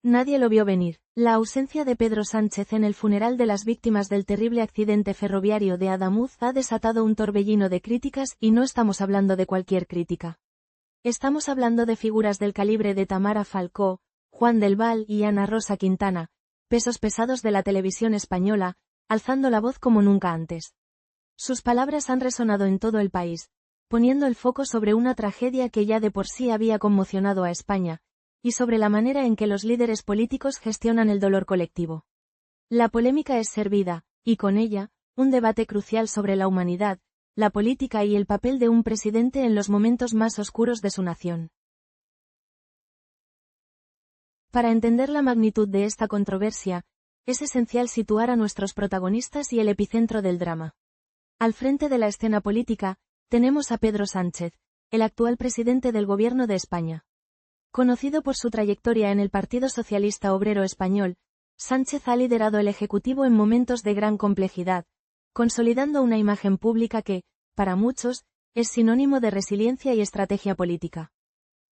Nadie lo vio venir. La ausencia de Pedro Sánchez en el funeral de las víctimas del terrible accidente ferroviario de Adamuz ha desatado un torbellino de críticas y no estamos hablando de cualquier crítica. Estamos hablando de figuras del calibre de Tamara Falcó, Juan del Val y Ana Rosa Quintana, pesos pesados de la televisión española, alzando la voz como nunca antes. Sus palabras han resonado en todo el país, poniendo el foco sobre una tragedia que ya de por sí había conmocionado a España, y sobre la manera en que los líderes políticos gestionan el dolor colectivo. La polémica es servida, y con ella, un debate crucial sobre la humanidad, la política y el papel de un presidente en los momentos más oscuros de su nación. Para entender la magnitud de esta controversia, es esencial situar a nuestros protagonistas y el epicentro del drama. Al frente de la escena política, tenemos a Pedro Sánchez, el actual presidente del Gobierno de España. Conocido por su trayectoria en el Partido Socialista Obrero Español, Sánchez ha liderado el Ejecutivo en momentos de gran complejidad, consolidando una imagen pública que, para muchos, es sinónimo de resiliencia y estrategia política.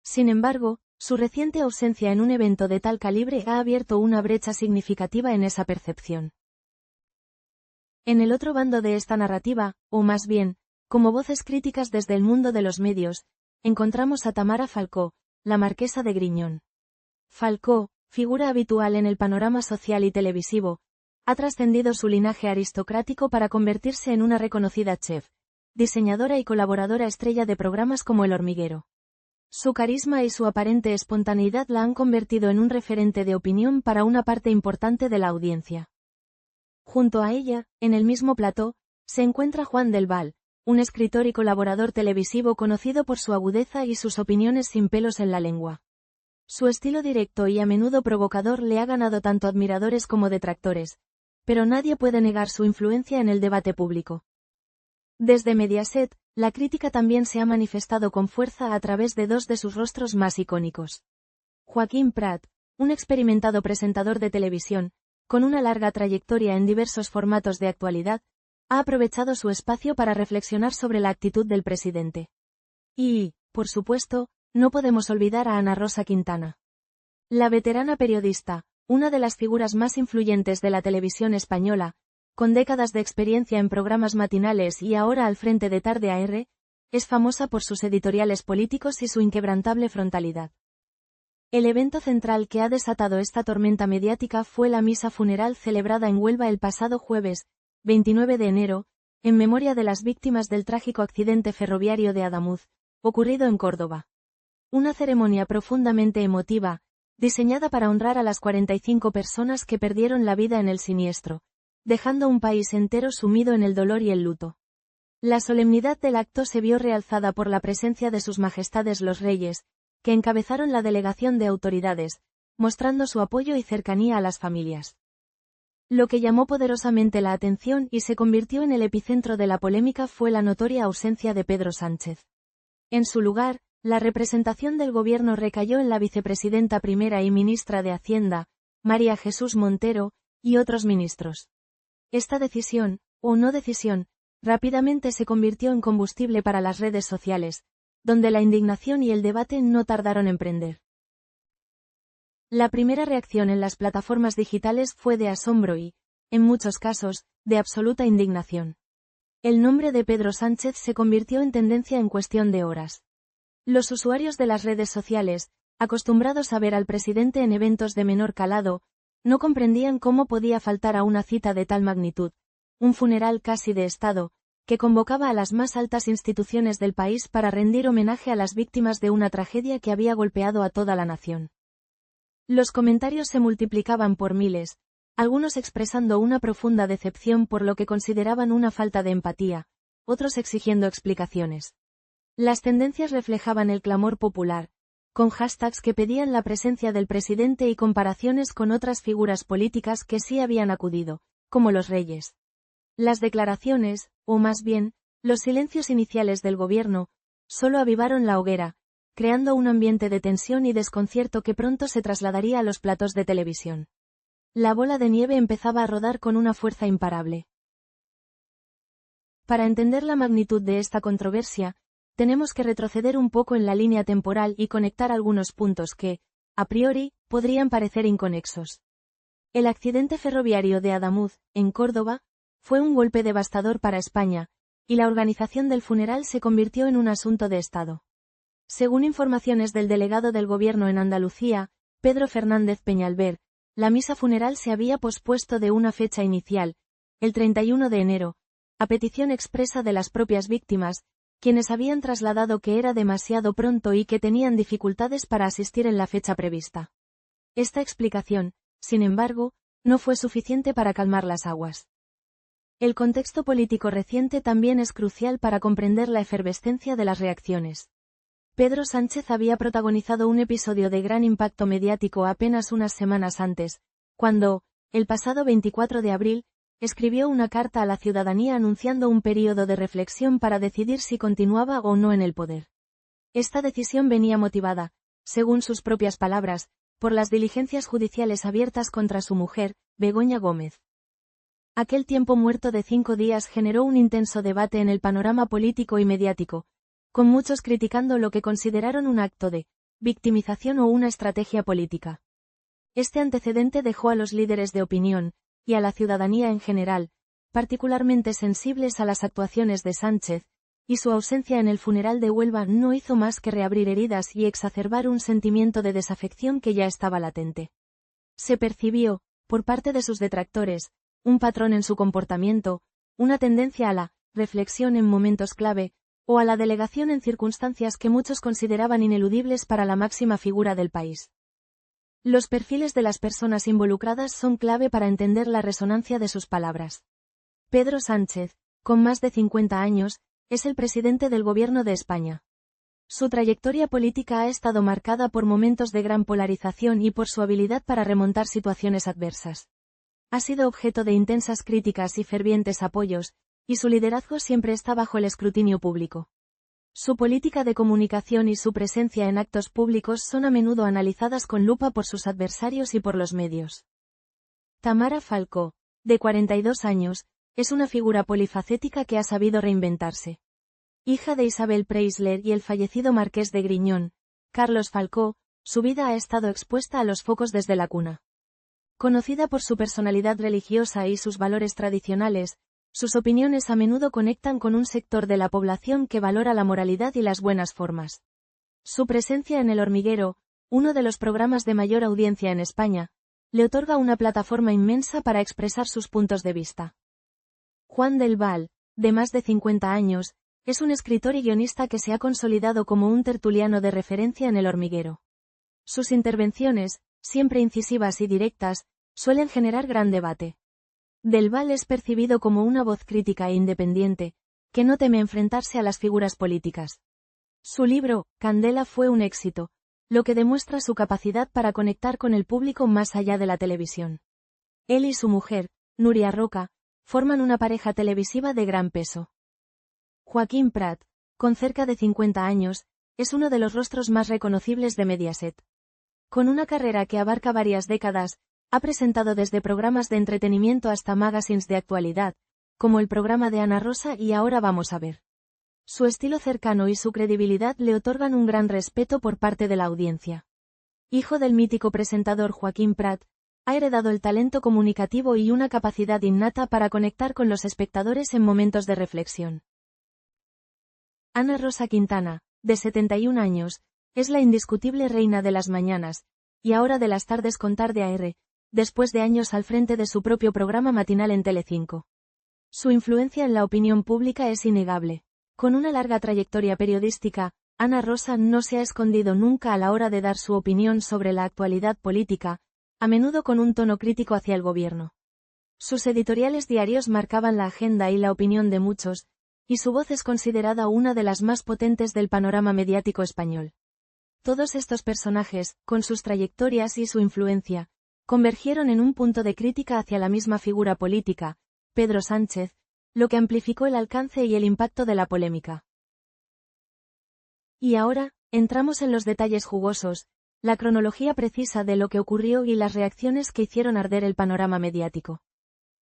Sin embargo, su reciente ausencia en un evento de tal calibre ha abierto una brecha significativa en esa percepción. En el otro bando de esta narrativa, o más bien, como voces críticas desde el mundo de los medios, encontramos a Tamara Falcó, la marquesa de Griñón. Falcó, figura habitual en el panorama social y televisivo, ha trascendido su linaje aristocrático para convertirse en una reconocida chef, diseñadora y colaboradora estrella de programas como El Hormiguero. Su carisma y su aparente espontaneidad la han convertido en un referente de opinión para una parte importante de la audiencia. Junto a ella, en el mismo plató, se encuentra Juan del Val, un escritor y colaborador televisivo conocido por su agudeza y sus opiniones sin pelos en la lengua. Su estilo directo y a menudo provocador le ha ganado tanto admiradores como detractores, pero nadie puede negar su influencia en el debate público. Desde Mediaset, la crítica también se ha manifestado con fuerza a través de dos de sus rostros más icónicos. Joaquín Prat, un experimentado presentador de televisión, con una larga trayectoria en diversos formatos de actualidad, ha aprovechado su espacio para reflexionar sobre la actitud del presidente. Y, por supuesto, no podemos olvidar a Ana Rosa Quintana. La veterana periodista, una de las figuras más influyentes de la televisión española, con décadas de experiencia en programas matinales y ahora al frente de Tarde AR, es famosa por sus editoriales políticos y su inquebrantable frontalidad. El evento central que ha desatado esta tormenta mediática fue la misa funeral celebrada en Huelva el pasado jueves, 29 de enero, en memoria de las víctimas del trágico accidente ferroviario de Adamuz, ocurrido en Córdoba. Una ceremonia profundamente emotiva, diseñada para honrar a las 45 personas que perdieron la vida en el siniestro, dejando un país entero sumido en el dolor y el luto. La solemnidad del acto se vio realzada por la presencia de sus majestades los reyes, que encabezaron la delegación de autoridades, mostrando su apoyo y cercanía a las familias. Lo que llamó poderosamente la atención y se convirtió en el epicentro de la polémica fue la notoria ausencia de Pedro Sánchez. En su lugar, la representación del gobierno recayó en la vicepresidenta primera y ministra de Hacienda, María Jesús Montero, y otros ministros. Esta decisión, o no decisión, rápidamente se convirtió en combustible para las redes sociales, donde la indignación y el debate no tardaron en prender. La primera reacción en las plataformas digitales fue de asombro y, en muchos casos, de absoluta indignación. El nombre de Pedro Sánchez se convirtió en tendencia en cuestión de horas. Los usuarios de las redes sociales, acostumbrados a ver al presidente en eventos de menor calado, no comprendían cómo podía faltar a una cita de tal magnitud, un funeral casi de Estado, que convocaba a las más altas instituciones del país para rendir homenaje a las víctimas de una tragedia que había golpeado a toda la nación. Los comentarios se multiplicaban por miles, algunos expresando una profunda decepción por lo que consideraban una falta de empatía, otros exigiendo explicaciones. Las tendencias reflejaban el clamor popular, con hashtags que pedían la presencia del presidente y comparaciones con otras figuras políticas que sí habían acudido, como los reyes. Las declaraciones, o más bien, los silencios iniciales del gobierno, solo avivaron la hoguera, creando un ambiente de tensión y desconcierto que pronto se trasladaría a los platos de televisión. La bola de nieve empezaba a rodar con una fuerza imparable. Para entender la magnitud de esta controversia, tenemos que retroceder un poco en la línea temporal y conectar algunos puntos que, a priori, podrían parecer inconexos. El accidente ferroviario de Adamuz, en Córdoba, fue un golpe devastador para España, y la organización del funeral se convirtió en un asunto de Estado. Según informaciones del delegado del gobierno en Andalucía, Pedro Fernández Peñalver, la misa funeral se había pospuesto de una fecha inicial, el 31 de enero, a petición expresa de las propias víctimas, quienes habían trasladado que era demasiado pronto y que tenían dificultades para asistir en la fecha prevista. Esta explicación, sin embargo, no fue suficiente para calmar las aguas. El contexto político reciente también es crucial para comprender la efervescencia de las reacciones. Pedro Sánchez había protagonizado un episodio de gran impacto mediático apenas unas semanas antes, cuando, el pasado 24 de abril, escribió una carta a la ciudadanía anunciando un período de reflexión para decidir si continuaba o no en el poder. Esta decisión venía motivada, según sus propias palabras, por las diligencias judiciales abiertas contra su mujer, Begoña Gómez. Aquel tiempo muerto de 5 días generó un intenso debate en el panorama político y mediático, con muchos criticando lo que consideraron un acto de victimización o una estrategia política. Este antecedente dejó a los líderes de opinión, y a la ciudadanía en general, particularmente sensibles a las actuaciones de Sánchez, y su ausencia en el funeral de Huelva no hizo más que reabrir heridas y exacerbar un sentimiento de desafección que ya estaba latente. Se percibió, por parte de sus detractores, un patrón en su comportamiento, una tendencia a la reflexión en momentos clave, o a la delegación en circunstancias que muchos consideraban ineludibles para la máxima figura del país. Los perfiles de las personas involucradas son clave para entender la resonancia de sus palabras. Pedro Sánchez, con más de 50 años, es el presidente del Gobierno de España. Su trayectoria política ha estado marcada por momentos de gran polarización y por su habilidad para remontar situaciones adversas. Ha sido objeto de intensas críticas y fervientes apoyos, y su liderazgo siempre está bajo el escrutinio público. Su política de comunicación y su presencia en actos públicos son a menudo analizadas con lupa por sus adversarios y por los medios. Tamara Falcó, de 42 años, es una figura polifacética que ha sabido reinventarse. Hija de Isabel Preisler y el fallecido marqués de Griñón, Carlos Falcó, su vida ha estado expuesta a los focos desde la cuna. Conocida por su personalidad religiosa y sus valores tradicionales, sus opiniones a menudo conectan con un sector de la población que valora la moralidad y las buenas formas. Su presencia en El Hormiguero, uno de los programas de mayor audiencia en España, le otorga una plataforma inmensa para expresar sus puntos de vista. Juan del Val, de más de 50 años, es un escritor y guionista que se ha consolidado como un tertuliano de referencia en El Hormiguero. Sus intervenciones, siempre incisivas y directas, suelen generar gran debate. Del Val es percibido como una voz crítica e independiente, que no teme enfrentarse a las figuras políticas. Su libro, Candela, fue un éxito, lo que demuestra su capacidad para conectar con el público más allá de la televisión. Él y su mujer, Nuria Roca, forman una pareja televisiva de gran peso. Joaquín Prat, con cerca de 50 años, es uno de los rostros más reconocibles de Mediaset. Con una carrera que abarca varias décadas, ha presentado desde programas de entretenimiento hasta magazines de actualidad, como el programa de Ana Rosa y Ahora vamos a ver. Su estilo cercano y su credibilidad le otorgan un gran respeto por parte de la audiencia. Hijo del mítico presentador Joaquín Prat, ha heredado el talento comunicativo y una capacidad innata para conectar con los espectadores en momentos de reflexión. Ana Rosa Quintana, de 71 años, es la indiscutible reina de las mañanas, y ahora de las tardes con Tarde AR, después de años al frente de su propio programa matinal en Telecinco. Su influencia en la opinión pública es innegable. Con una larga trayectoria periodística, Ana Rosa no se ha escondido nunca a la hora de dar su opinión sobre la actualidad política, a menudo con un tono crítico hacia el gobierno. Sus editoriales diarios marcaban la agenda y la opinión de muchos, y su voz es considerada una de las más potentes del panorama mediático español. Todos estos personajes, con sus trayectorias y su influencia, convergieron en un punto de crítica hacia la misma figura política, Pedro Sánchez, lo que amplificó el alcance y el impacto de la polémica. Y ahora, entramos en los detalles jugosos, la cronología precisa de lo que ocurrió y las reacciones que hicieron arder el panorama mediático.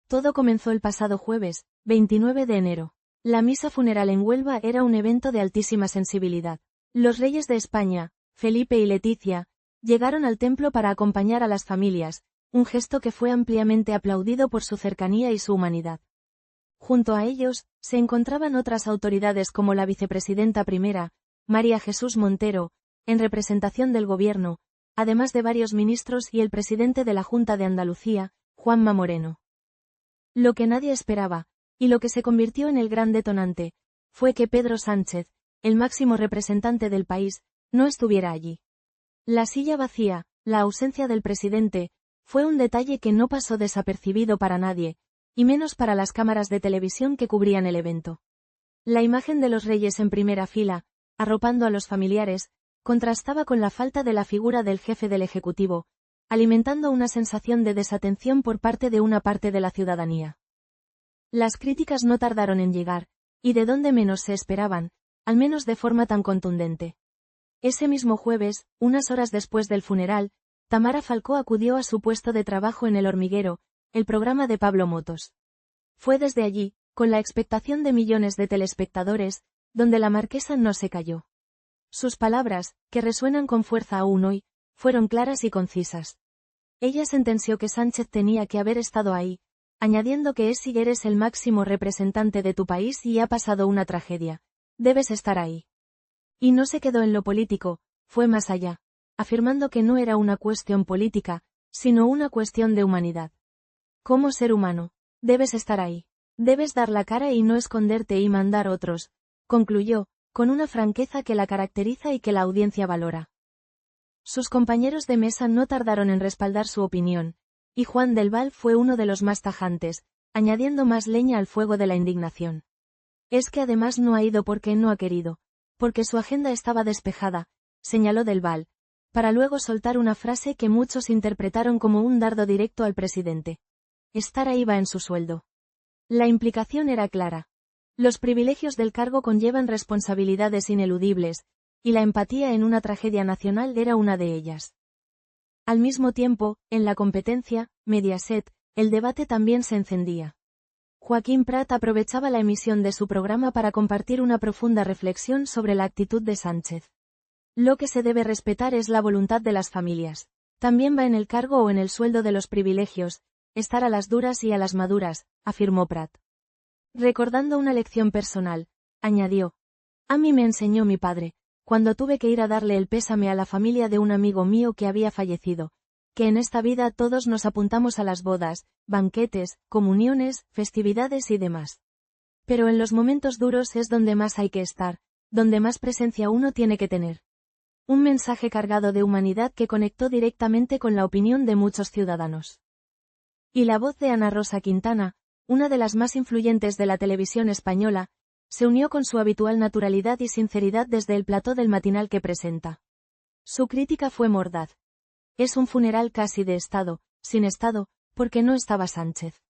Todo comenzó el pasado jueves, 29 de enero. La misa funeral en Huelva era un evento de altísima sensibilidad. Los reyes de España, Felipe y Leticia, Llegaron al templo para acompañar a las familias, un gesto que fue ampliamente aplaudido por su cercanía y su humanidad. Junto a ellos, se encontraban otras autoridades como la vicepresidenta primera, María Jesús Montero, en representación del gobierno, además de varios ministros y el presidente de la Junta de Andalucía, Juanma Moreno. Lo que nadie esperaba, y lo que se convirtió en el gran detonante, fue que Pedro Sánchez, el máximo representante del país, no estuviera allí. La silla vacía, la ausencia del presidente, fue un detalle que no pasó desapercibido para nadie, y menos para las cámaras de televisión que cubrían el evento. La imagen de los reyes en primera fila, arropando a los familiares, contrastaba con la falta de la figura del jefe del Ejecutivo, alimentando una sensación de desatención por parte de una parte de la ciudadanía. Las críticas no tardaron en llegar, y de donde menos se esperaban, al menos de forma tan contundente. Ese mismo jueves, unas horas después del funeral, Tamara Falcó acudió a su puesto de trabajo en El Hormiguero, el programa de Pablo Motos. Fue desde allí, con la expectación de millones de telespectadores, donde la marquesa no se calló. Sus palabras, que resuenan con fuerza aún hoy, fueron claras y concisas. Ella sentenció que Sánchez tenía que haber estado ahí, añadiendo que si eres el máximo representante de tu país y ha pasado una tragedia, debes estar ahí. Y no se quedó en lo político, fue más allá, afirmando que no era una cuestión política, sino una cuestión de humanidad. Como ser humano, debes estar ahí. Debes dar la cara y no esconderte y mandar otros, concluyó, con una franqueza que la caracteriza y que la audiencia valora. Sus compañeros de mesa no tardaron en respaldar su opinión, y Juan del Val fue uno de los más tajantes, añadiendo más leña al fuego de la indignación. Es que además no ha ido porque no ha querido, porque su agenda estaba despejada, señaló del Val, para luego soltar una frase que muchos interpretaron como un dardo directo al presidente. Estar ahí va en su sueldo. La implicación era clara. Los privilegios del cargo conllevan responsabilidades ineludibles, y la empatía en una tragedia nacional era una de ellas. Al mismo tiempo, en la competencia, Mediaset, el debate también se encendía. Joaquín Prat aprovechaba la emisión de su programa para compartir una profunda reflexión sobre la actitud de Sánchez. Lo que se debe respetar es la voluntad de las familias. También va en el cargo o en el sueldo de los privilegios, estar a las duras y a las maduras, afirmó Prat. Recordando una lección personal, añadió: a mí me enseñó mi padre, cuando tuve que ir a darle el pésame a la familia de un amigo mío que había fallecido, que en esta vida todos nos apuntamos a las bodas, banquetes, comuniones, festividades y demás. Pero en los momentos duros es donde más hay que estar, donde más presencia uno tiene que tener. Un mensaje cargado de humanidad que conectó directamente con la opinión de muchos ciudadanos. Y la voz de Ana Rosa Quintana, una de las más influyentes de la televisión española, se unió con su habitual naturalidad y sinceridad desde el plató del matinal que presenta. Su crítica fue mordaz. Es un funeral casi de Estado, sin Estado, porque no estaba Sánchez.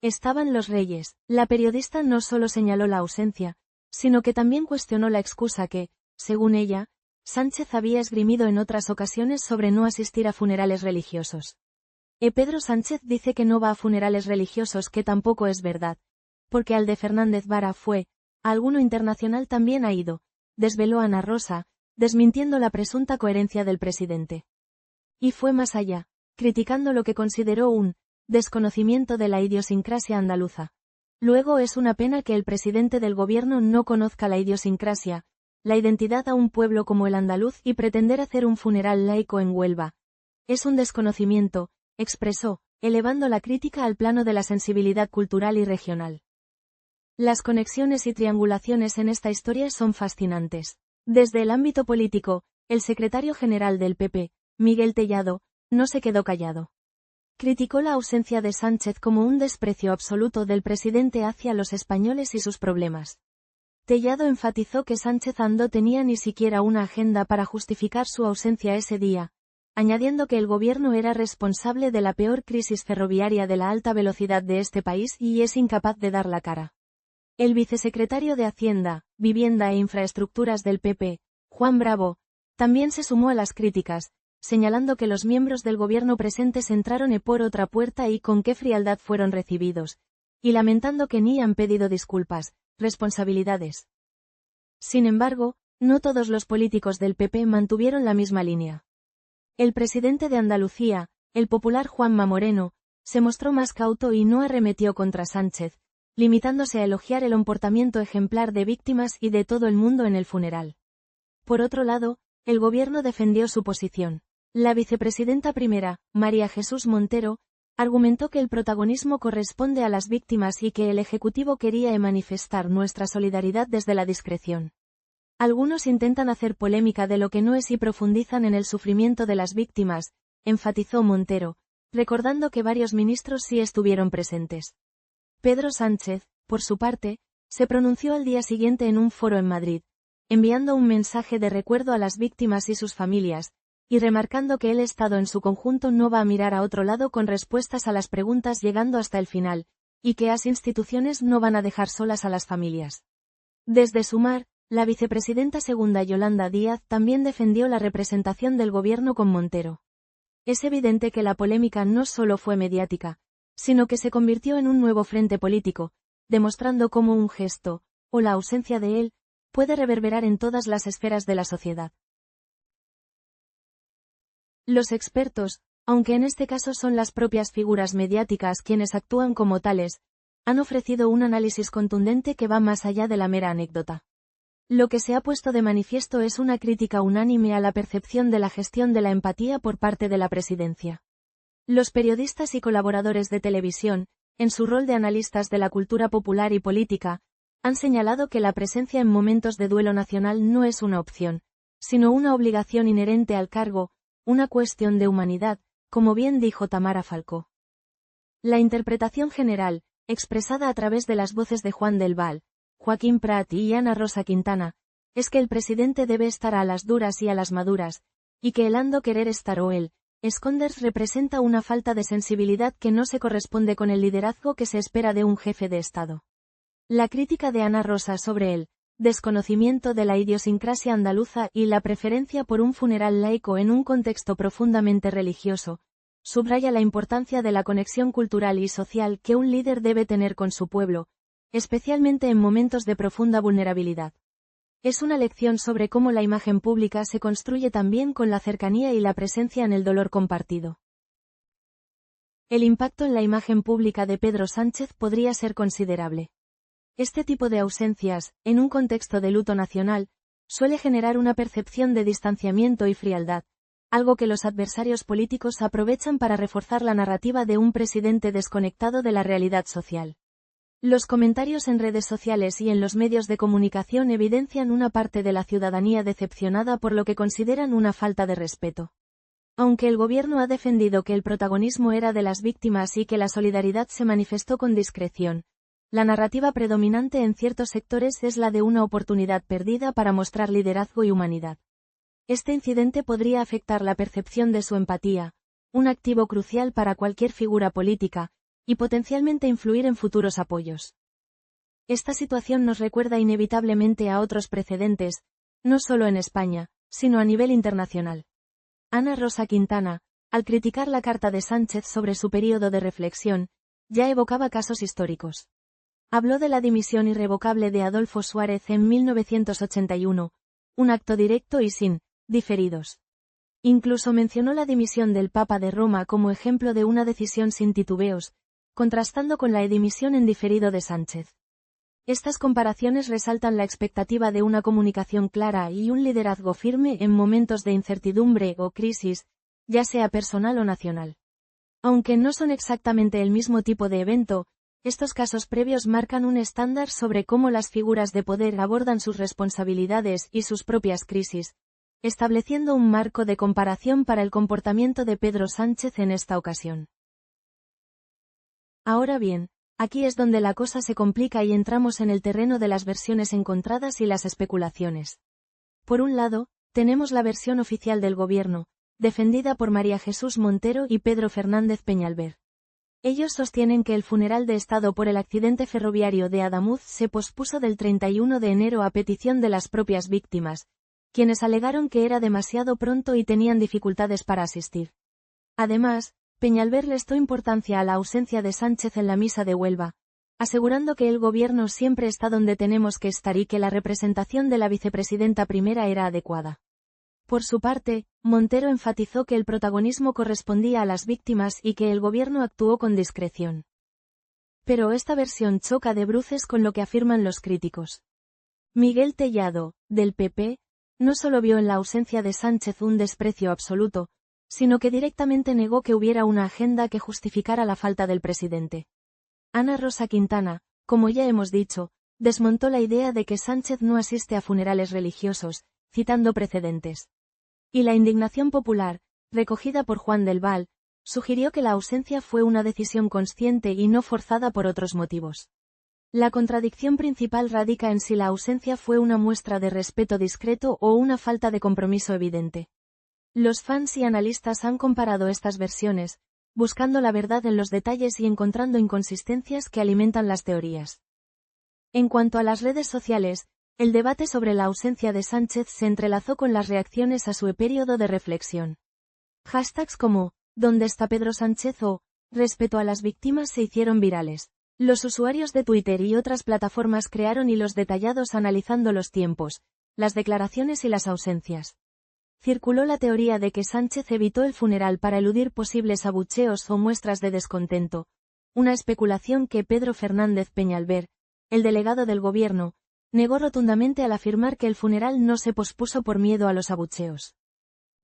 Estaban los reyes. La periodista no solo señaló la ausencia, sino que también cuestionó la excusa que, según ella, Sánchez había esgrimido en otras ocasiones sobre no asistir a funerales religiosos. Pedro Sánchez dice que no va a funerales religiosos, que tampoco es verdad, porque al de Fernández Vara fue, a alguno internacional también ha ido, desveló Ana Rosa, desmintiendo la presunta coherencia del presidente. Y fue más allá, criticando lo que consideró un desconocimiento de la idiosincrasia andaluza. Luego es una pena que el presidente del gobierno no conozca la idiosincrasia, la identidad a un pueblo como el andaluz y pretender hacer un funeral laico en Huelva. Es un desconocimiento, expresó, elevando la crítica al plano de la sensibilidad cultural y regional. Las conexiones y triangulaciones en esta historia son fascinantes. Desde el ámbito político, el secretario general del PP, Miguel Tellado, no se quedó callado. Criticó la ausencia de Sánchez como un desprecio absoluto del presidente hacia los españoles y sus problemas. Tellado enfatizó que Sánchez no tenía ni siquiera una agenda para justificar su ausencia ese día, añadiendo que el gobierno era responsable de la peor crisis ferroviaria de la alta velocidad de este país y es incapaz de dar la cara. El vicesecretario de Hacienda, Vivienda e Infraestructuras del PP, Juan Bravo, también se sumó a las críticas, señalando que los miembros del gobierno presentes entraron por otra puerta y con qué frialdad fueron recibidos, y lamentando que ni han pedido disculpas, responsabilidades. Sin embargo, no todos los políticos del PP mantuvieron la misma línea. El presidente de Andalucía, el popular Juanma Moreno, se mostró más cauto y no arremetió contra Sánchez, limitándose a elogiar el comportamiento ejemplar de víctimas y de todo el mundo en el funeral. Por otro lado, el gobierno defendió su posición. La vicepresidenta primera, María Jesús Montero, argumentó que el protagonismo corresponde a las víctimas y que el Ejecutivo quería manifestar nuestra solidaridad desde la discreción. Algunos intentan hacer polémica de lo que no es y profundizan en el sufrimiento de las víctimas, enfatizó Montero, recordando que varios ministros sí estuvieron presentes. Pedro Sánchez, por su parte, se pronunció al día siguiente en un foro en Madrid, enviando un mensaje de recuerdo a las víctimas y sus familias, y remarcando que el Estado en su conjunto no va a mirar a otro lado con respuestas a las preguntas llegando hasta el final, y que las instituciones no van a dejar solas a las familias. Desde Sumar, la vicepresidenta segunda Yolanda Díaz también defendió la representación del gobierno con Montero. Es evidente que la polémica no solo fue mediática, sino que se convirtió en un nuevo frente político, demostrando cómo un gesto, o la ausencia de él, puede reverberar en todas las esferas de la sociedad. Los expertos, aunque en este caso son las propias figuras mediáticas quienes actúan como tales, han ofrecido un análisis contundente que va más allá de la mera anécdota. Lo que se ha puesto de manifiesto es una crítica unánime a la percepción de la gestión de la empatía por parte de la presidencia. Los periodistas y colaboradores de televisión, en su rol de analistas de la cultura popular y política, han señalado que la presencia en momentos de duelo nacional no es una opción, sino una obligación inherente al cargo, una cuestión de humanidad, como bien dijo Tamara Falcó. La interpretación general, expresada a través de las voces de Juan del Val, Joaquín Prat y Ana Rosa Quintana, es que el presidente debe estar a las duras y a las maduras, y que el ando querer estar o el esconders representa una falta de sensibilidad que no se corresponde con el liderazgo que se espera de un jefe de Estado. La crítica de Ana Rosa sobre el desconocimiento de la idiosincrasia andaluza y la preferencia por un funeral laico en un contexto profundamente religioso, subraya la importancia de la conexión cultural y social que un líder debe tener con su pueblo, especialmente en momentos de profunda vulnerabilidad. Es una lección sobre cómo la imagen pública se construye también con la cercanía y la presencia en el dolor compartido. El impacto en la imagen pública de Pedro Sánchez podría ser considerable. Este tipo de ausencias, en un contexto de luto nacional, suele generar una percepción de distanciamiento y frialdad, algo que los adversarios políticos aprovechan para reforzar la narrativa de un presidente desconectado de la realidad social. Los comentarios en redes sociales y en los medios de comunicación evidencian una parte de la ciudadanía decepcionada por lo que consideran una falta de respeto. Aunque el gobierno ha defendido que el protagonismo era de las víctimas y que la solidaridad se manifestó con discreción, la narrativa predominante en ciertos sectores es la de una oportunidad perdida para mostrar liderazgo y humanidad. Este incidente podría afectar la percepción de su empatía, un activo crucial para cualquier figura política, y potencialmente influir en futuros apoyos. Esta situación nos recuerda inevitablemente a otros precedentes, no solo en España, sino a nivel internacional. Ana Rosa Quintana, al criticar la carta de Sánchez sobre su período de reflexión, ya evocaba casos históricos. Habló de la dimisión irrevocable de Adolfo Suárez en 1981, un acto directo y sin diferidos. Incluso mencionó la dimisión del Papa de Roma como ejemplo de una decisión sin titubeos, contrastando con la dimisión en diferido de Sánchez. Estas comparaciones resaltan la expectativa de una comunicación clara y un liderazgo firme en momentos de incertidumbre o crisis, ya sea personal o nacional. Aunque no son exactamente el mismo tipo de evento, estos casos previos marcan un estándar sobre cómo las figuras de poder abordan sus responsabilidades y sus propias crisis, estableciendo un marco de comparación para el comportamiento de Pedro Sánchez en esta ocasión. Ahora bien, aquí es donde la cosa se complica y entramos en el terreno de las versiones encontradas y las especulaciones. Por un lado, tenemos la versión oficial del gobierno, defendida por María Jesús Montero y Pedro Fernández Peñalver. Ellos sostienen que el funeral de Estado por el accidente ferroviario de Adamuz se pospuso del 31 de enero a petición de las propias víctimas, quienes alegaron que era demasiado pronto y tenían dificultades para asistir. Además, Peñalver restó importancia a la ausencia de Sánchez en la misa de Huelva, asegurando que el gobierno siempre está donde tenemos que estar y que la representación de la vicepresidenta primera era adecuada. Por su parte, Montero enfatizó que el protagonismo correspondía a las víctimas y que el gobierno actuó con discreción. Pero esta versión choca de bruces con lo que afirman los críticos. Miguel Tellado, del PP, no solo vio en la ausencia de Sánchez un desprecio absoluto, sino que directamente negó que hubiera una agenda que justificara la falta del presidente. Ana Rosa Quintana, como ya hemos dicho, desmontó la idea de que Sánchez no asiste a funerales religiosos, citando precedentes. Y la indignación popular, recogida por Juan del Val, sugirió que la ausencia fue una decisión consciente y no forzada por otros motivos. La contradicción principal radica en si la ausencia fue una muestra de respeto discreto o una falta de compromiso evidente. Los fans y analistas han comparado estas versiones, buscando la verdad en los detalles y encontrando inconsistencias que alimentan las teorías. En cuanto a las redes sociales, el debate sobre la ausencia de Sánchez se entrelazó con las reacciones a su período de reflexión. Hashtags como ¿dónde está Pedro Sánchez? O respeto a las víctimas se hicieron virales. Los usuarios de Twitter y otras plataformas crearon hilos detallados analizando los tiempos, las declaraciones y las ausencias. Circuló la teoría de que Sánchez evitó el funeral para eludir posibles abucheos o muestras de descontento, una especulación que Pedro Fernández Peñalver, el delegado del gobierno, negó rotundamente al afirmar que el funeral no se pospuso por miedo a los abucheos.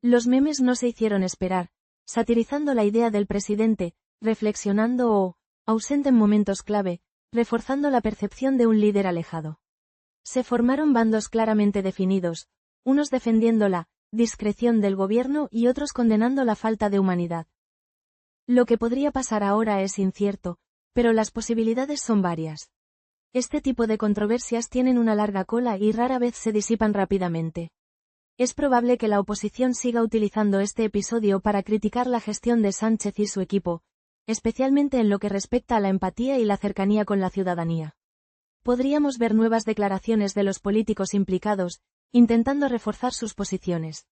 Los memes no se hicieron esperar, satirizando la idea del presidente, reflexionando o ausente en momentos clave, reforzando la percepción de un líder alejado. Se formaron bandos claramente definidos, unos defendiendo la discreción del gobierno y otros condenando la falta de humanidad. Lo que podría pasar ahora es incierto, pero las posibilidades son varias. Este tipo de controversias tienen una larga cola y rara vez se disipan rápidamente. Es probable que la oposición siga utilizando este episodio para criticar la gestión de Sánchez y su equipo, especialmente en lo que respecta a la empatía y la cercanía con la ciudadanía. Podríamos ver nuevas declaraciones de los políticos implicados, intentando reforzar sus posiciones.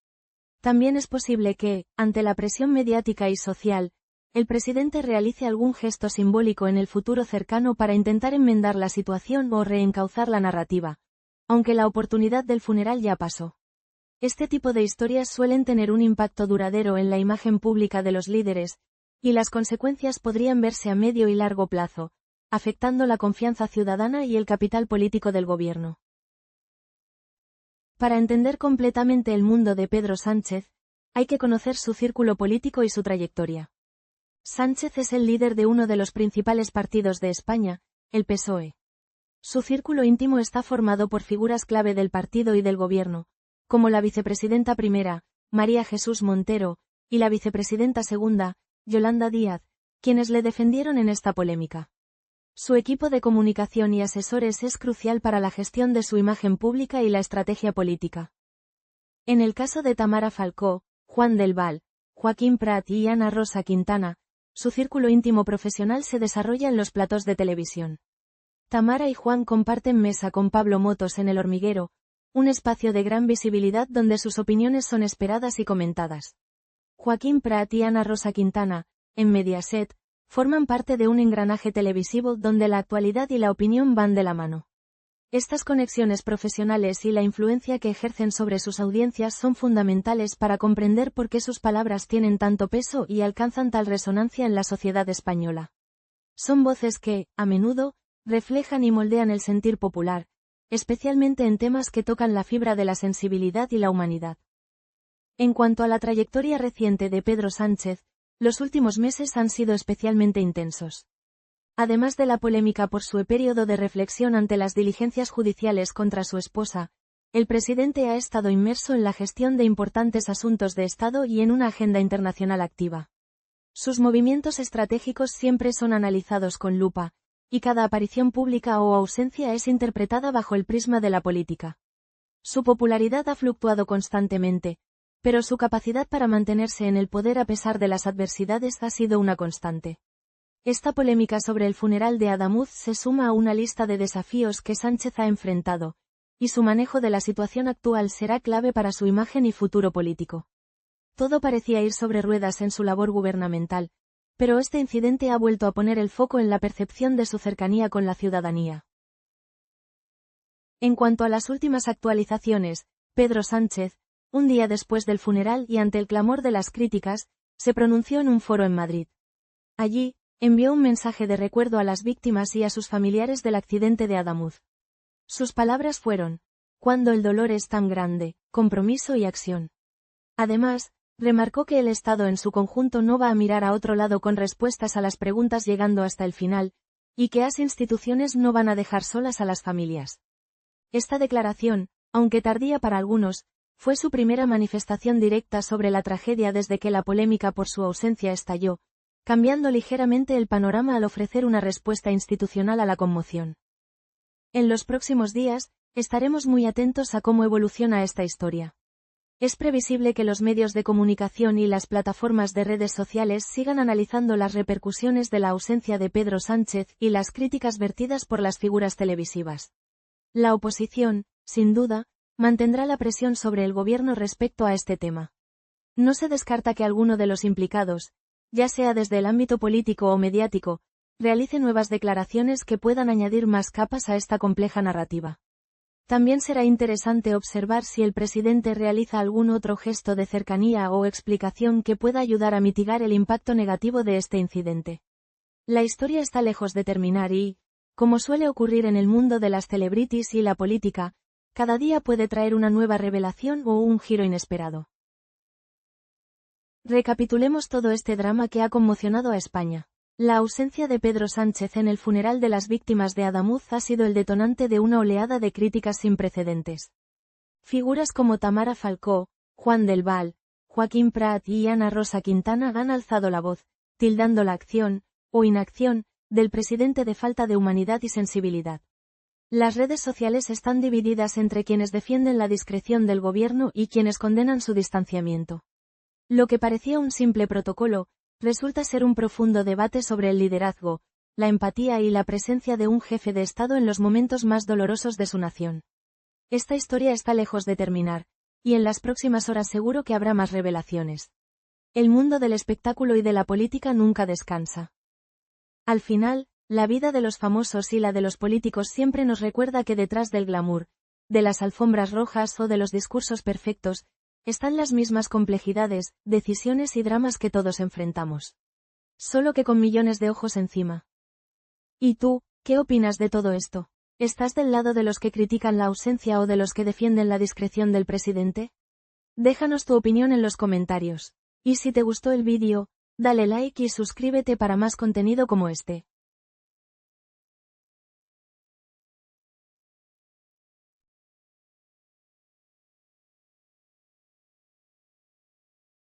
También es posible que, ante la presión mediática y social, el presidente realice algún gesto simbólico en el futuro cercano para intentar enmendar la situación o reencauzar la narrativa, aunque la oportunidad del funeral ya pasó. Este tipo de historias suelen tener un impacto duradero en la imagen pública de los líderes, y las consecuencias podrían verse a medio y largo plazo, afectando la confianza ciudadana y el capital político del gobierno. Para entender completamente el mundo de Pedro Sánchez, hay que conocer su círculo político y su trayectoria. Sánchez es el líder de uno de los principales partidos de España, el PSOE. Su círculo íntimo está formado por figuras clave del partido y del gobierno, como la vicepresidenta primera, María Jesús Montero, y la vicepresidenta segunda, Yolanda Díaz, quienes le defendieron en esta polémica. Su equipo de comunicación y asesores es crucial para la gestión de su imagen pública y la estrategia política. En el caso de Tamara Falcó, Juan del Val, Joaquín Prat y Ana Rosa Quintana, su círculo íntimo profesional se desarrolla en los platós de televisión. Tamara y Juan comparten mesa con Pablo Motos en El Hormiguero, un espacio de gran visibilidad donde sus opiniones son esperadas y comentadas. Joaquín Prat y Ana Rosa Quintana, en Mediaset, forman parte de un engranaje televisivo donde la actualidad y la opinión van de la mano. Estas conexiones profesionales y la influencia que ejercen sobre sus audiencias son fundamentales para comprender por qué sus palabras tienen tanto peso y alcanzan tal resonancia en la sociedad española. Son voces que, a menudo, reflejan y moldean el sentir popular, especialmente en temas que tocan la fibra de la sensibilidad y la humanidad. En cuanto a la trayectoria reciente de Pedro Sánchez, los últimos meses han sido especialmente intensos. Además de la polémica por su período de reflexión ante las diligencias judiciales contra su esposa, el presidente ha estado inmerso en la gestión de importantes asuntos de Estado y en una agenda internacional activa. Sus movimientos estratégicos siempre son analizados con lupa, y cada aparición pública o ausencia es interpretada bajo el prisma de la política. Su popularidad ha fluctuado constantemente, pero su capacidad para mantenerse en el poder a pesar de las adversidades ha sido una constante. Esta polémica sobre el funeral de Adamuz se suma a una lista de desafíos que Sánchez ha enfrentado, y su manejo de la situación actual será clave para su imagen y futuro político. Todo parecía ir sobre ruedas en su labor gubernamental, pero este incidente ha vuelto a poner el foco en la percepción de su cercanía con la ciudadanía. En cuanto a las últimas actualizaciones, Pedro Sánchez, un día después del funeral y ante el clamor de las críticas, se pronunció en un foro en Madrid. Allí, envió un mensaje de recuerdo a las víctimas y a sus familiares del accidente de Adamuz. Sus palabras fueron: cuando el dolor es tan grande, compromiso y acción. Además, remarcó que el Estado en su conjunto no va a mirar a otro lado con respuestas a las preguntas llegando hasta el final, y que las instituciones no van a dejar solas a las familias. Esta declaración, aunque tardía para algunos, fue su primera manifestación directa sobre la tragedia desde que la polémica por su ausencia estalló, cambiando ligeramente el panorama al ofrecer una respuesta institucional a la conmoción. En los próximos días, estaremos muy atentos a cómo evoluciona esta historia. Es previsible que los medios de comunicación y las plataformas de redes sociales sigan analizando las repercusiones de la ausencia de Pedro Sánchez y las críticas vertidas por las figuras televisivas. La oposición, sin duda, mantendrá la presión sobre el gobierno respecto a este tema. No se descarta que alguno de los implicados, ya sea desde el ámbito político o mediático, realice nuevas declaraciones que puedan añadir más capas a esta compleja narrativa. También será interesante observar si el presidente realiza algún otro gesto de cercanía o explicación que pueda ayudar a mitigar el impacto negativo de este incidente. La historia está lejos de terminar y, como suele ocurrir en el mundo de las celebrities y la política, cada día puede traer una nueva revelación o un giro inesperado. Recapitulemos todo este drama que ha conmocionado a España. La ausencia de Pedro Sánchez en el funeral de las víctimas de Adamuz ha sido el detonante de una oleada de críticas sin precedentes. Figuras como Tamara Falcó, Juan del Val, Joaquín Prat y Ana Rosa Quintana han alzado la voz, tildando la acción, o inacción, del presidente de falta de humanidad y sensibilidad. Las redes sociales están divididas entre quienes defienden la discreción del gobierno y quienes condenan su distanciamiento. Lo que parecía un simple protocolo, resulta ser un profundo debate sobre el liderazgo, la empatía y la presencia de un jefe de Estado en los momentos más dolorosos de su nación. Esta historia está lejos de terminar, y en las próximas horas seguro que habrá más revelaciones. El mundo del espectáculo y de la política nunca descansa. Al final, la vida de los famosos y la de los políticos siempre nos recuerda que detrás del glamour, de las alfombras rojas o de los discursos perfectos, están las mismas complejidades, decisiones y dramas que todos enfrentamos. Solo que con millones de ojos encima. ¿Y tú, qué opinas de todo esto? ¿Estás del lado de los que critican la ausencia o de los que defienden la discreción del presidente? Déjanos tu opinión en los comentarios. Y si te gustó el vídeo, dale like y suscríbete para más contenido como este.